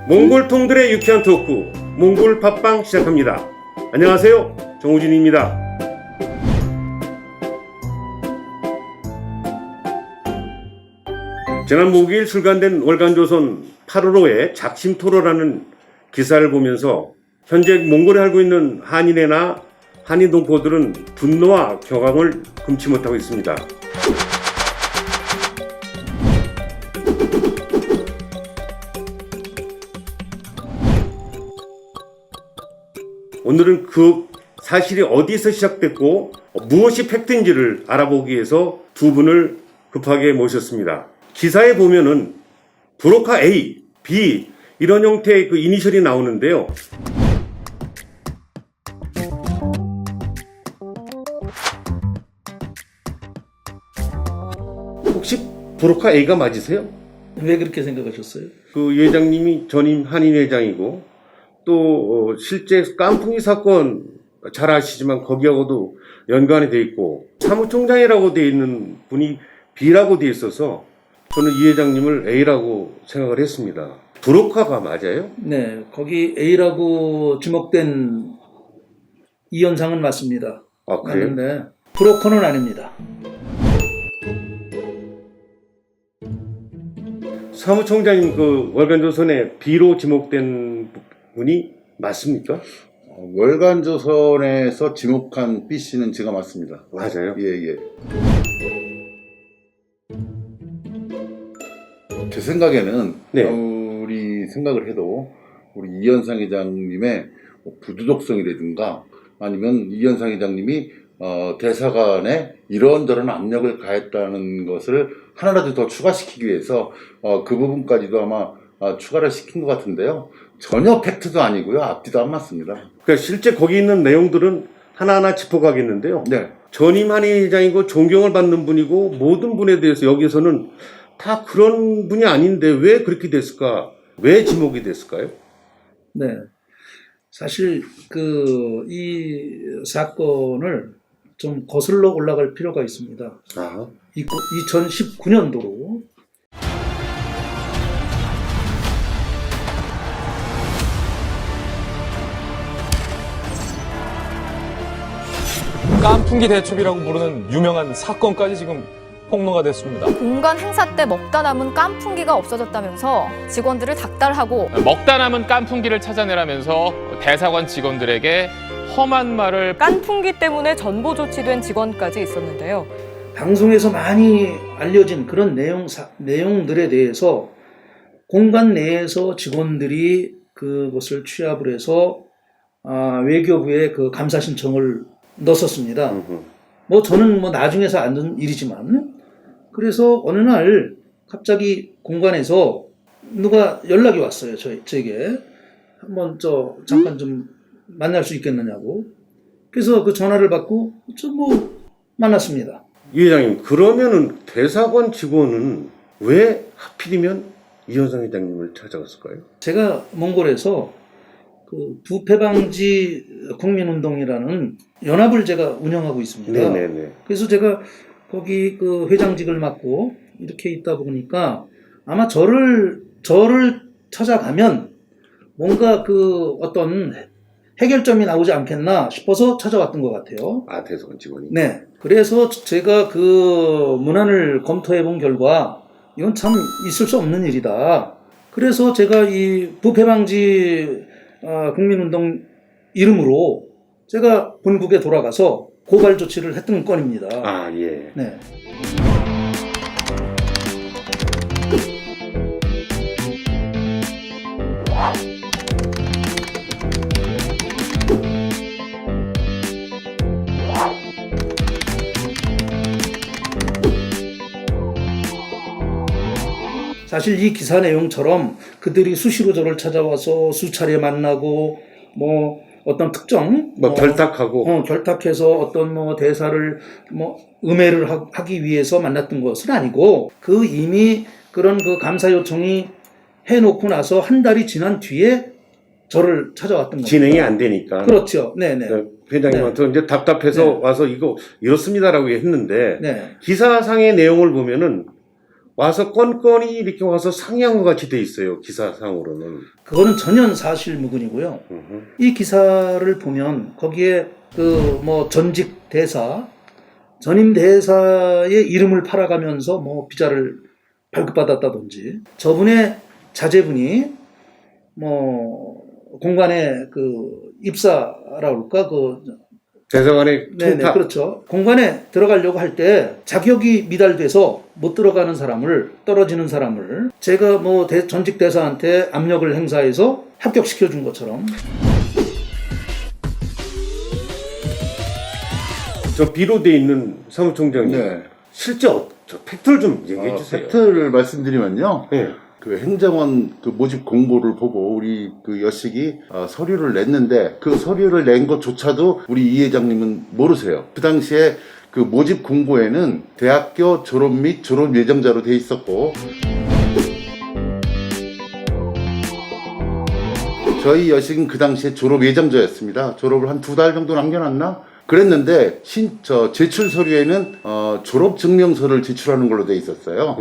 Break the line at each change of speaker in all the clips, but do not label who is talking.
몽골통들의 유쾌한 토크 몽골 팟빵 시작합니다. 안녕하세요, 정우진입니다. 지난 목요일 출간된 월간조선 8월호의 작심토로라는 기사를 보면서 현재 몽골에 살고 있는 한인회나 한인 동포들은 분노와 격앙을 금치 못하고 있습니다. 오늘은 그 사실이 어디서 시작됐고 무엇이 팩트인지를 알아보기 위해서 두 분을 급하게 모셨습니다. 기사에 보면은 브로카 A, B 이런 형태의 그 이니셜이 나오는데요. 혹시 브로카 A가 맞으세요?
왜 그렇게 생각하셨어요?
그 회장님이 전임 한인 회장이고 또 실제 깐풍기 사건 잘 아시지만 거기하고도 연관이 돼 있고 사무총장이라고 돼 있는 분이 B라고 돼 있어서 저는 이 회장님을 A라고 생각을 했습니다. 브로카가 맞아요?
네, 거기 A라고 지목된 이 현상은 맞습니다.
아, 그래요?
맞는데 브로커는 아닙니다.
사무총장님 그 월간조선에 B로 지목된 분이 맞습니까?
월간조선에서 지목한 B씨는 제가 맞습니다.
맞아요?
예. 제 생각에는
네.
우리 생각을 해도 우리 이현상 회장님의 부도덕성이라든가 아니면 이현상 회장님이 대사관에 이런저런 압력을 가했다는 것을 하나라도 더 추가시키기 위해서 그 부분까지도 아마 추가를 시킨 것 같은데요. 전혀 팩트도 아니고요. 앞뒤도 안 맞습니다.
그러니까 실제 거기 있는 내용들은 하나하나 짚어가겠는데요.
네.
전임 한인 회장이고 존경을 받는 분이고 모든 분에 대해서 여기서는 다 그런 분이 아닌데 왜 그렇게 됐을까? 왜 지목이 됐을까요?
네, 사실 이 사건을 좀 거슬러 올라갈 필요가 있습니다. 2019년도로
깐풍기 대첩이라고 부르는 유명한 사건까지 지금 폭로가 됐습니다.
공간 행사 때 먹다 남은 깐풍기가 없어졌다면서 직원들을 닥달하고
먹다 남은 깐풍기를 찾아내라면서 대사관 직원들에게 험한 말을
깐풍기 때문에 전보 조치된 직원까지 있었는데요.
방송에서 많이 알려진 그런 내용들에 대해서 공간 내에서 직원들이 그것을 취합을 해서 외교부에 그 감사 신청을 넣었습니다. 뭐 저는 뭐 나중에서 아는 일이지만 그래서 어느 날 갑자기 공간에서 누가 연락이 왔어요. 저에게 한번 잠깐 좀 만날 수 있겠느냐고. 그래서 그 전화를 받고 만났습니다.
이 회장님, 그러면은 대사관 직원은 왜 하필이면 이현상 회장님을 찾아갔을까요?
제가 몽골에서 그 부패방지 국민운동이라는 연합을 제가 운영하고 있습니다.
네네네.
그래서 제가 거기 그 회장직을 맡고 이렇게 있다 보니까 아마 저를 찾아가면 뭔가 그 어떤 해결점이 나오지 않겠나 싶어서 찾아왔던 것 같아요.
아, 대사관 직원이?
네. 그래서 제가 그 문안을 검토해 본 결과 이건 참 있을 수 없는 일이다. 그래서 제가 이 부패방지 국민운동 이름으로 제가 본국에 돌아가서 고발 조치를 했던 건입니다.
아, 예.
네. 사실 이 기사 내용처럼 그들이 수시로 저를 찾아와서 수차례 만나고 뭐 어떤 특정
결탁하고
결탁해서 어떤 대사를 음해를 하기 위해서 만났던 것은 아니고 이미 그런 그 감사 요청이 해놓고 나서 한 달이 지난 뒤에 저를 찾아왔던 겁니다.
진행이 안 되니까.
그렇죠. 네네.
회장님한테 이제 답답해서
네.
와서 이거 이렇습니다라고 했는데
네.
기사상의 내용을 보면은 와서 건건이 이렇게 와서 상의한 것 같이 돼 있어요. 기사상으로는.
그거는 전혀 사실무근이고요. 이 기사를 보면 거기에 그 뭐 전직 대사, 전임 대사의 이름을 팔아가면서 뭐 비자를 발급받았다든지 저분의 자제분이 뭐 공관에 그 입사라 그럴까 그
대사관의
네네
청탁.
그렇죠. 공관에 들어가려고 할 때 자격이 미달돼서 못 들어가는 사람을 떨어지는 사람을 제가 뭐 전직 대사한테 압력을 행사해서 합격시켜 준 것처럼
저 비로 돼 있는 사무총장님.
네.
실제 저 팩트를 좀 얘기해 주세요.
팩트를 말씀드리면요.
네.
그 행정원 그 모집 공고를 보고 우리 그 여식이 서류를 냈는데 그 서류를 낸 것조차도 우리 이 회장님은 모르세요. 그 당시에 그 모집 공고에는 대학교 졸업 및 졸업 예정자로 돼 있었고 저희 여식은 그 당시에 졸업 예정자였습니다. 졸업을 한 2달 정도 남겨놨나? 그랬는데 제출 서류에는 졸업 증명서를 제출하는 걸로 돼 있었어요.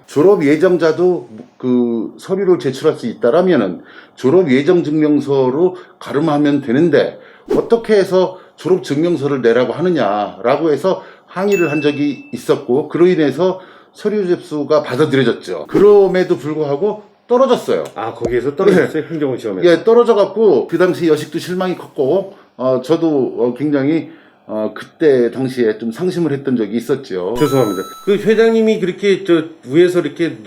졸업 예정자도 그 서류를 제출할 수 있다라면은 졸업 예정 증명서로 가름하면 되는데 어떻게 해서 졸업 증명서를 내라고 하느냐라고 해서 항의를 한 적이 있었고 그로 인해서 서류 접수가 받아들여졌죠. 그럼에도 불구하고 떨어졌어요.
아, 거기에서 떨어졌어요? 행정원 시험에.
예, 떨어져갖고 그 당시 여식도 실망이 컸고 저도 굉장히 그때 당시에 좀 상심을 했던 적이 있었죠.
죄송합니다. 그 회장님이 그렇게 저 위에서 이렇게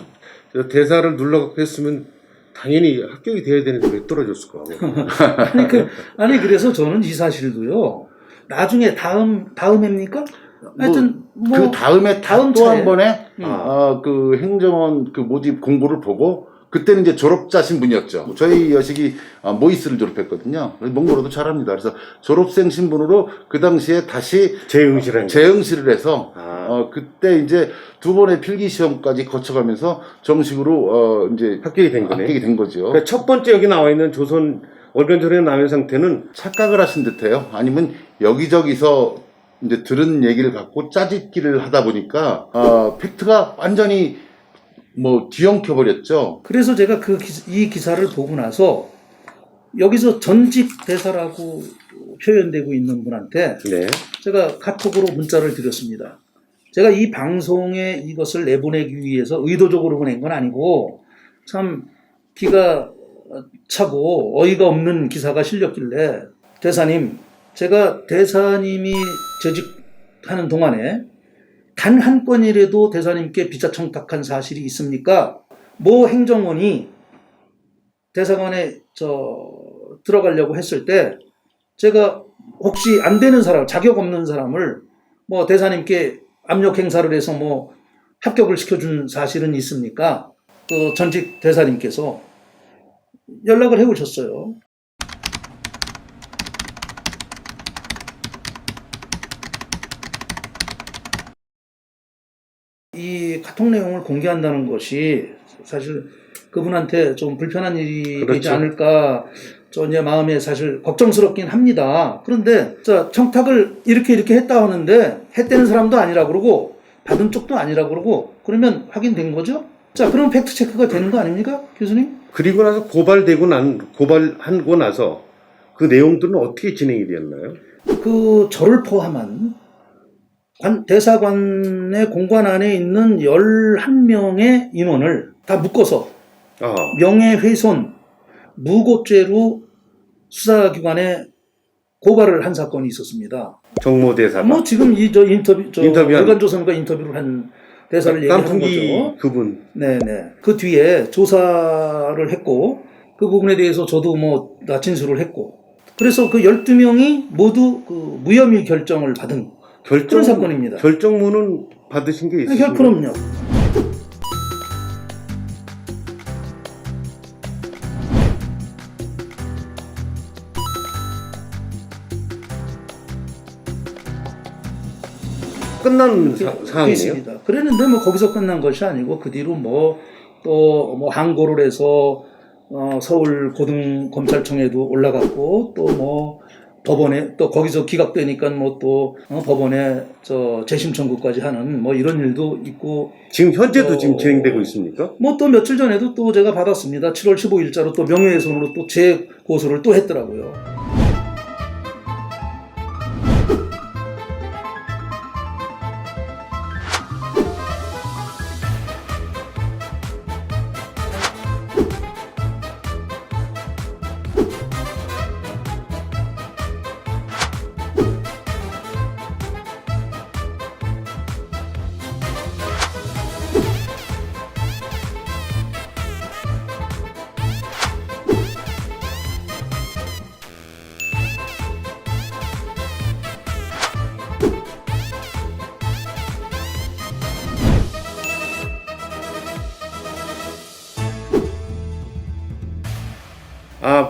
저 대사를 눌러갖고 했으면 당연히 합격이 돼야 되는데 왜 떨어졌을까?
아니 그래서 저는 이 사실도요. 나중에 다음 해입니까? 하여튼
그 다음에
다음
또
차에.
한 번에 그 행정원 그 모집 공고를 보고 그때는 이제 졸업자 신분이었죠. 저희 여식이 모이스를 졸업했거든요. 몽골어도 잘합니다. 그래서 졸업생 신분으로 그 당시에 다시 재응시를 해서 그때 이제 2번의 필기 시험까지 거쳐가면서 정식으로 이제
합격이 된 거네.
합격이 된 거죠.
그러니까 첫 번째 여기 나와 있는 조선 월간조례 남의 상태는
착각을 하신 듯해요. 아니면 여기저기서 이제 들은 얘기를 갖고 짜집기를 하다 보니까 팩트가 완전히 뭐 뒤엉켜 버렸죠.
그래서 제가 이 기사를 보고 나서 여기서 전직 대사라고 표현되고 있는 분한테
네.
제가 카톡으로 문자를 드렸습니다. 제가 이 방송에 이것을 내보내기 위해서 의도적으로 보낸 건 아니고 참 기가 차고 어이가 없는 기사가 실렸길래 대사님, 제가 대사님이 재직하는 동안에 단 한 건이라도 대사님께 비자 청탁한 사실이 있습니까? 모 행정원이 대사관에 들어가려고 했을 때 제가 혹시 안 되는 사람, 자격 없는 사람을 뭐 대사님께 압력 행사를 해서 뭐 합격을 시켜준 사실은 있습니까? 그 전직 대사님께서 연락을 해오셨어요. 이 카톡 내용을 공개한다는 것이 사실 그분한테 좀 불편한 일이
그렇죠.
되지 않을까 이제 마음에 사실 걱정스럽긴 합니다. 그런데 청탁을 이렇게 했다 하는데 했다는 사람도 아니라 그러고 받은 쪽도 아니라 그러고 그러면 확인된 거죠? 자, 그럼 팩트 체크가 되는 거 아닙니까, 교수님?
그리고 나서 고발하고 나서 그 내용들은 어떻게 진행이 되었나요?
그 저를 포함한 대사관의 공관 안에 있는 11명의 인원을 다 묶어서 명예훼손, 무고죄로 수사기관에 고발을 한 사건이 있었습니다.
정모 대사가.
뭐 지금 월간조선과 인터뷰를 한 대사를 얘기한 거죠.
그분.
네네. 그 뒤에 조사를 했고 그 부분에 대해서 저도 뭐 진술을 했고 그래서 그 12명이 모두 그 무혐의 결정을 받은 그런 사건입니다.
결정문은 받으신 게 있으신가요?
그럼요.
끝난 사항이네요.
있습니다. 그랬는데 뭐 거기서 끝난 것이 아니고 그 뒤로 또 항고를 해서 서울 고등검찰청에도 올라갔고 또 법원에 또 거기서 기각되니까 뭐 또 법원에 재심 청구까지 하는 뭐 이런 일도 있고
지금 현재도 지금 진행되고 있습니까?
뭐 또 며칠 전에도 또 제가 받았습니다. 7월 15일자로 또 명예훼손으로 또 재고소를 또 했더라고요.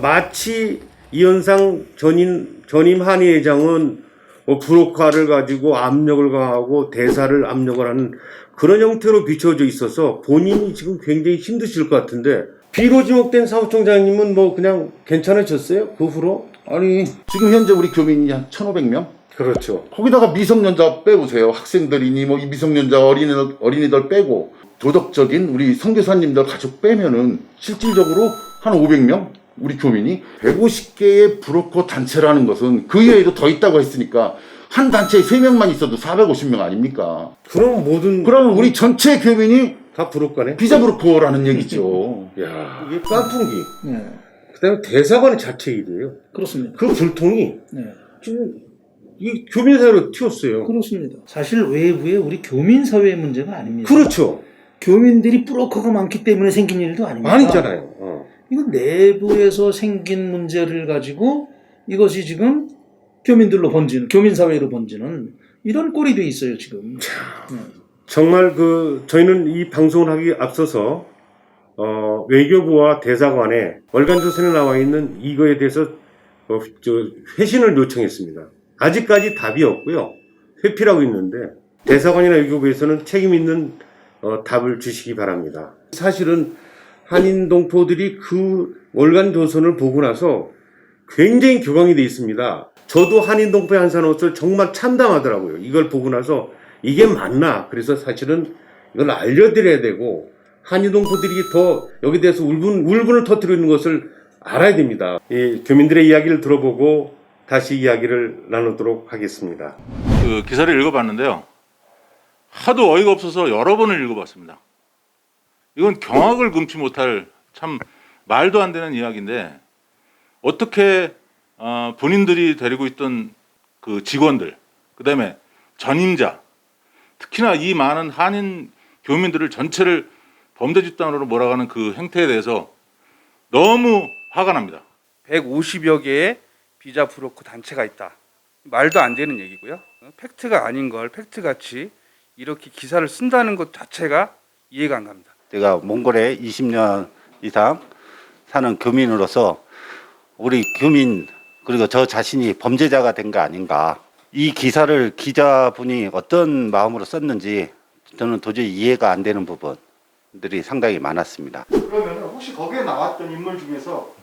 마치 이현상 전임 한의회장은 뭐 브로커를 가지고 압력을 가하고 대사를 압력을 하는 그런 형태로 비춰져 있어서 본인이 지금 굉장히 힘드실 것 같은데, 비로 지목된 사무총장님은 뭐 그냥 괜찮으셨어요? 그 후로?
아니, 지금 현재 우리 교민이 한 1,500명?
그렇죠.
거기다가 미성년자 빼보세요. 학생들이니 뭐 이 미성년자 어린이들 빼고 도덕적인 우리 선교사님들 가족 빼면은 실질적으로 한 500명? 우리 교민이 150개의 브로커 단체라는 것은 그 이외에도 더 있다고 했으니까 한 단체에 3명만 있어도 450명 아닙니까?
그럼
우리 전체 교민이
다 브로커네?
비자 브로커라는 얘기죠.
야, 이게 깐풍기.
네,
그다음에 대사관의 자체이래요.
그렇습니다.
그 불통이
네,
지금 이 교민 사회로 튀었어요.
그렇습니다. 사실 외부의 우리 교민 사회의 문제가 아닙니다.
그렇죠.
교민들이 브로커가 많기 때문에 생긴 일도 아닙니다.
아니잖아요.
이건 내부에서 생긴 문제를 가지고 이것이 지금 교민들로 번지는, 교민 사회로 번지는 이런 꼴이 돼 있어요, 지금.
정말 저희는 이 방송을 하기 앞서서 외교부와 대사관에 월간 조선에 나와 있는 이거에 대해서 회신을 요청했습니다. 아직까지 답이 없고요. 회피라고 있는데 대사관이나 외교부에서는 책임 있는 답을 주시기 바랍니다. 사실은 한인 동포들이 그 월간 조선을 보고 나서 굉장히 교감이 돼 있습니다. 저도 한인 동포의 한산옷을 정말 참담하더라고요. 이걸 보고 나서 이게 맞나? 그래서 사실은 이걸 알려드려야 되고 한인 동포들이 더 여기 대해서 울분을 터뜨리는 것을 알아야 됩니다. 이 교민들의 이야기를 들어보고 다시 이야기를 나누도록 하겠습니다.
그 기사를 읽어봤는데요. 하도 어이가 없어서 여러 번을 읽어봤습니다. 이건 경악을 금치 못할 참 말도 안 되는 이야기인데, 어떻게 본인들이 데리고 있던 그 직원들, 그다음에 전임자, 특히나 이 많은 한인 교민들을 전체를 범죄 집단으로 몰아가는 그 행태에 대해서 너무 화가 납니다.
150여 개의 비자 브로커 단체가 있다. 말도 안 되는 얘기고요. 팩트가 아닌 걸 팩트같이 이렇게 기사를 쓴다는 것 자체가 이해가 안 갑니다.
제가 몽골에 20년 이상 사는 교민으로서 우리 교민 그리고 저 자신이 범죄자가 된 거 아닌가. 이 기사를 기자분이 어떤 마음으로 썼는지 저는 도저히 이해가 안 되는 부분들이 상당히 많았습니다.
그러면 혹시 거기에 나왔던 인물 중에서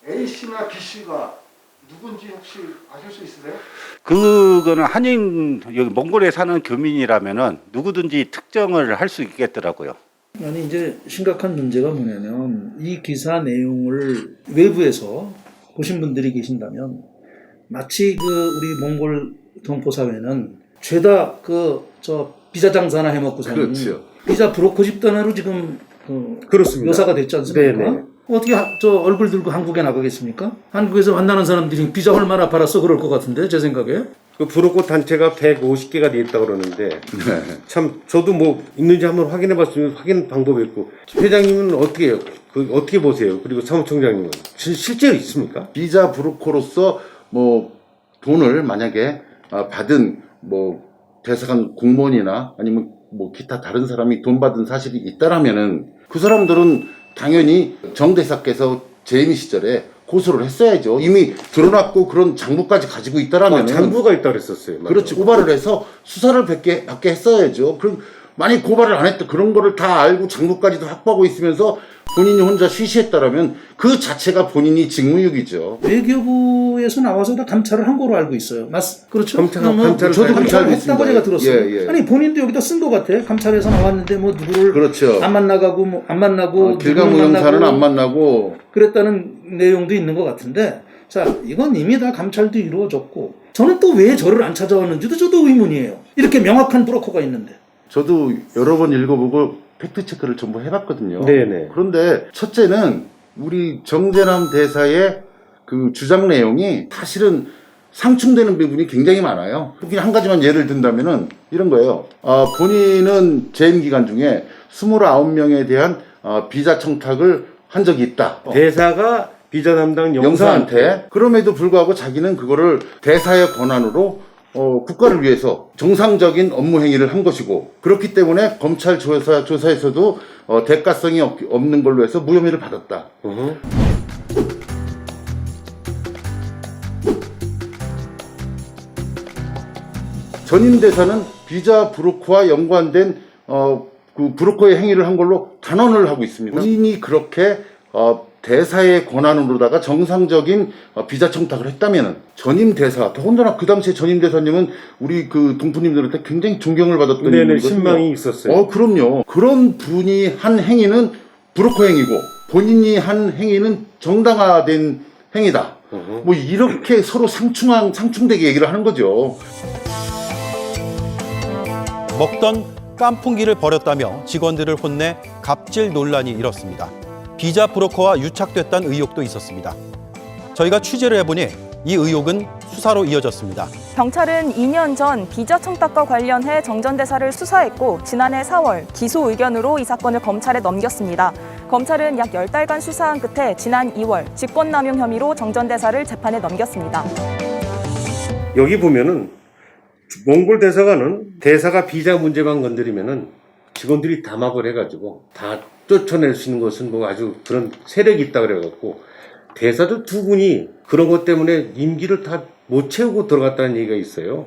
A씨나 B씨가 누군지 혹시 아실 수 있으세요?
그거는 한인 여기 몽골에 사는 교민이라면은 누구든지 특정을 할 수 있겠더라고요.
아니 이제 심각한 문제가 뭐냐면 이 기사 내용을 외부에서 보신 분들이 계신다면 마치 우리 몽골 동포 사회는 죄다 비자 장사나 해먹고 사는
그렇죠.
비자 브로커 집단으로 지금
그렇습니다.
묘사가 됐지 않습니까?
네네.
어떻게 얼굴 들고 한국에 나가겠습니까? 한국에서 만나는 사람들이 비자 얼마나 팔았어 그럴 것 같은데 제 생각에.
그 브로커 단체가 150개가 돼 있다고 그러는데 참 저도 뭐 있는지 한번 확인해 봤으면 확인 방법이 있고, 회장님은 어떻게 보세요? 그리고 사무총장님은 실제로 있습니까?
비자 브로커로서 뭐 돈을 만약에 받은 뭐 대사관 공무원이나 아니면 뭐 기타 다른 사람이 돈 받은 사실이 있다라면은 그 사람들은 당연히 정 대사께서 재임 시절에 고소를 했어야죠. 이미 드러났고 그런 장부까지 가지고 있다라면
장부가 있다 그랬었어요. 맞아요.
그렇지, 고발을 해서 수사를 받게 했어야죠. 그럼 만약 고발을 안 했다 그런 거를 다 알고 장부까지도 확보하고 있으면서 본인이 혼자 쉬쉬했다라면 그 자체가 본인이 직무유기죠.
외교부에서 나와서 다 감찰을 한 거로 알고 있어요. 그렇죠?
감찰을
저도 감찰을
했습니다.
했다고 제가 들었어요.
예, 예.
아니 본인도 여기다 쓴 것 같아. 감찰에서 나왔는데 뭐 누구를
그렇죠.
안 만나가고 뭐 안 만나고
길가무용사는 안 만나고
그랬다는 내용도 있는 것 같은데, 자 이건 이미 다 감찰도 이루어졌고, 저는 또 왜 저를 안 찾아왔는지도 저도 의문이에요. 이렇게 명확한 브로커가 있는데.
저도 여러 번 읽어보고 팩트 체크를 전부 해봤거든요.
네네.
그런데 첫째는 우리 정재남 대사의 그 주장 내용이 사실은 상충되는 부분이 굉장히 많아요. 그냥 한 가지만 예를 든다면은 이런 거예요. 본인은 재임 기간 중에 29명에 대한 비자 청탁을 한 적이 있다.
대사가 비자 담당
영사한테. 그럼에도 불구하고 자기는 그거를 대사의 권한으로 국가를 위해서 정상적인 업무 행위를 한 것이고, 그렇기 때문에 검찰 조사에서도 대가성이 없는 걸로 해서 무혐의를 받았다. 전임 대사는 비자 브로커와 연관된 그 브로커의 행위를 한 걸로 단언을 하고 있습니다. 본인이 그렇게 대사의 권한으로다가 정상적인 비자 청탁을 했다면은 전임 대사, 더군다나 그 당시에 전임 대사님은 우리 그 동포님들한테 굉장히 존경을 받았던
네네,
분이거든요.
신망이 있었어요.
그럼요. 그런 분이 한 행위는 브로커 행위고 본인이 한 행위는 정당화된 행위다. 뭐 이렇게 서로 상충되게 얘기를 하는 거죠.
먹던 깐풍기를 버렸다며 직원들을 혼내 갑질 논란이 일었습니다. 비자 브로커와 유착됐다는 의혹도 있었습니다. 저희가 취재를 해보니 이 의혹은 수사로 이어졌습니다.
경찰은 2년 전 비자 청탁과 관련해 정 전 대사를 수사했고, 지난해 4월 기소 의견으로 이 사건을 검찰에 넘겼습니다. 검찰은 약 10달간 수사한 끝에 지난 2월 직권남용 혐의로 정 전 대사를 재판에 넘겼습니다.
여기 보면은 몽골 대사관은 대사가 비자 문제만 건드리면은 직원들이 담합을 해가지고 다 쫓아낼 수 있는 것은 뭐 아주 그런 세력이 있다 그래갖고, 대사들 두 분이 그런 것 때문에 임기를 다 못 채우고 들어갔다는 얘기가 있어요.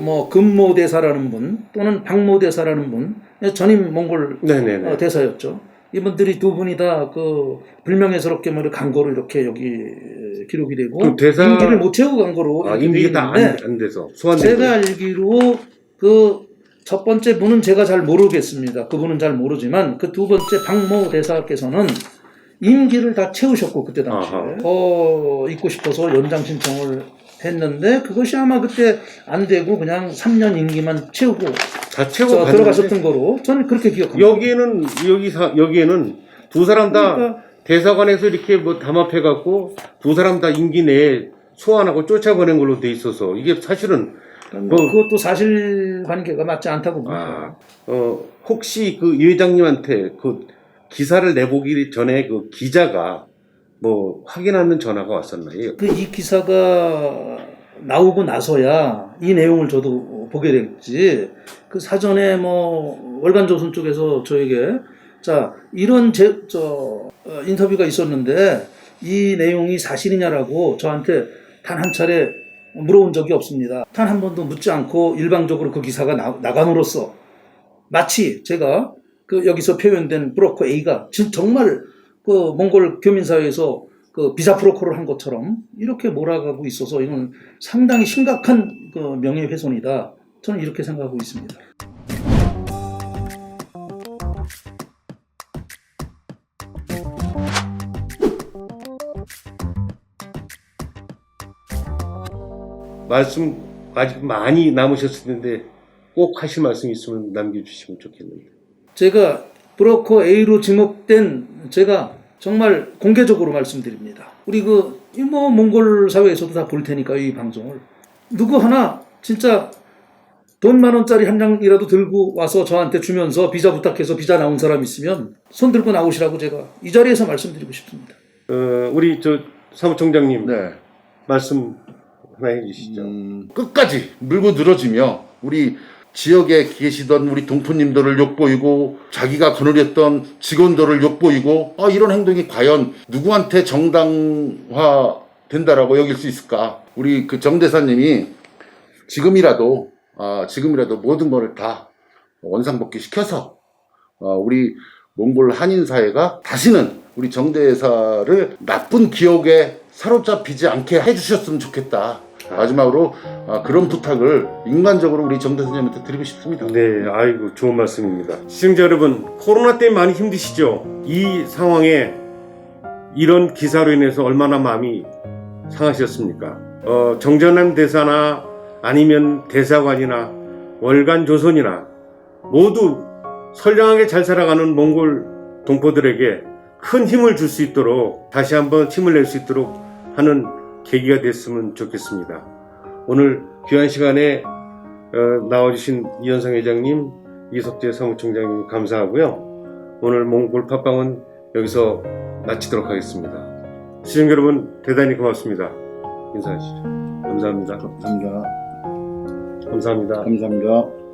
뭐 금모 대사라는 분 또는 박모 대사라는 분, 전임 몽골
네네네.
대사였죠. 이분들이 두 분이 다 그 불명예스럽게 뭐 강거로 이렇게 여기 기록이 되고, 임기를 못 채우고 간 거로
임기가 다 안 돼서 소환되고.
제가 알기로 그 첫 번째 분은 제가 잘 모르겠습니다. 그분은 잘 모르지만 그 두 번째 박모 대사께서는 임기를 다 채우셨고, 그때 당시에 있고 싶어서 연장 신청을 했는데 그것이 아마 그때 안 되고 그냥 3년 임기만 채우고
다 채우고
들어가셨던 거로 저는 그렇게 기억합니다.
여기에는 두 사람 다
그러니까
대사관에서 이렇게 뭐 담합해갖고 두 사람 다 임기 내에 소환하고 쫓아보낸 걸로 돼 있어서 이게 사실은
그것도 사실관계가 맞지 않다고 봅니다.
혹시 그 이 회장님한테 그 기사를 내보기 전에 그 기자가 뭐 확인하는 전화가 왔었나요?
이 기사가 나오고 나서야 이 내용을 저도 보게 됐지, 그 사전에 뭐 월간조선 쪽에서 저에게 자 이런 인터뷰가 있었는데 이 내용이 사실이냐라고 저한테 단 한 차례 물어본 적이 없습니다. 단 한 번도 묻지 않고 일방적으로 그 기사가 나감으로써 마치 제가 그 여기서 표현된 브로커 A가 정말 그 몽골 교민사회에서 그 비자 브로커를 한 것처럼 이렇게 몰아가고 있어서 이건 상당히 심각한 그 명예훼손이다. 저는 이렇게 생각하고 있습니다.
말씀 아직 많이 남으셨을 텐데 꼭 하실 말씀 있으면 남겨주시면 좋겠는데.
제가 브로커 A로 지목된 제가 정말 공개적으로 말씀드립니다. 우리 뭐 몽골 사회에서도 다 볼 테니까 이 방송을 누구 하나 진짜 돈 10,000원짜리 한 장이라도 들고 와서 저한테 주면서 비자 부탁해서 비자 나온 사람 있으면 손 들고 나오시라고 제가 이 자리에서 말씀드리고 싶습니다.
우리 사무총장님
네.
말씀 하나 해주시죠.
끝까지 물고 늘어지며 우리 지역에 계시던 우리 동포님들을 욕보이고 자기가 거느렸던 직원들을 욕보이고 이런 행동이 과연 누구한테 정당화 된다라고 여길 수 있을까? 우리 그 정 대사님이 지금이라도 지금이라도 모든 것을 다 원상복귀 시켜서 우리 몽골 한인 사회가 다시는 우리 정대사를 나쁜 기억에 사로잡히지 않게 해주셨으면 좋겠다. 마지막으로 그런 부탁을 인간적으로 우리 정대사님한테 드리고 싶습니다.
네, 아이고 좋은 말씀입니다. 시청자 여러분, 코로나 때문에 많이 힘드시죠? 이 상황에 이런 기사로 인해서 얼마나 마음이 상하셨습니까? 정전남 대사나 아니면 대사관이나 월간 조선이나 모두 선량하게 잘 살아가는 몽골 동포들에게 큰 힘을 줄 수 있도록 다시 한번 힘을 낼 수 있도록 하는 계기가 됐으면 좋겠습니다. 오늘 귀한 시간에 나와주신 이현상 회장님, 이석재 사무총장님 감사하고요. 오늘 몽골 팟빵은 여기서 마치도록 하겠습니다. 시청자 여러분 대단히 고맙습니다. 인사하시죠. 감사합니다.
감사합니다.
감사합니다.
감사합니다.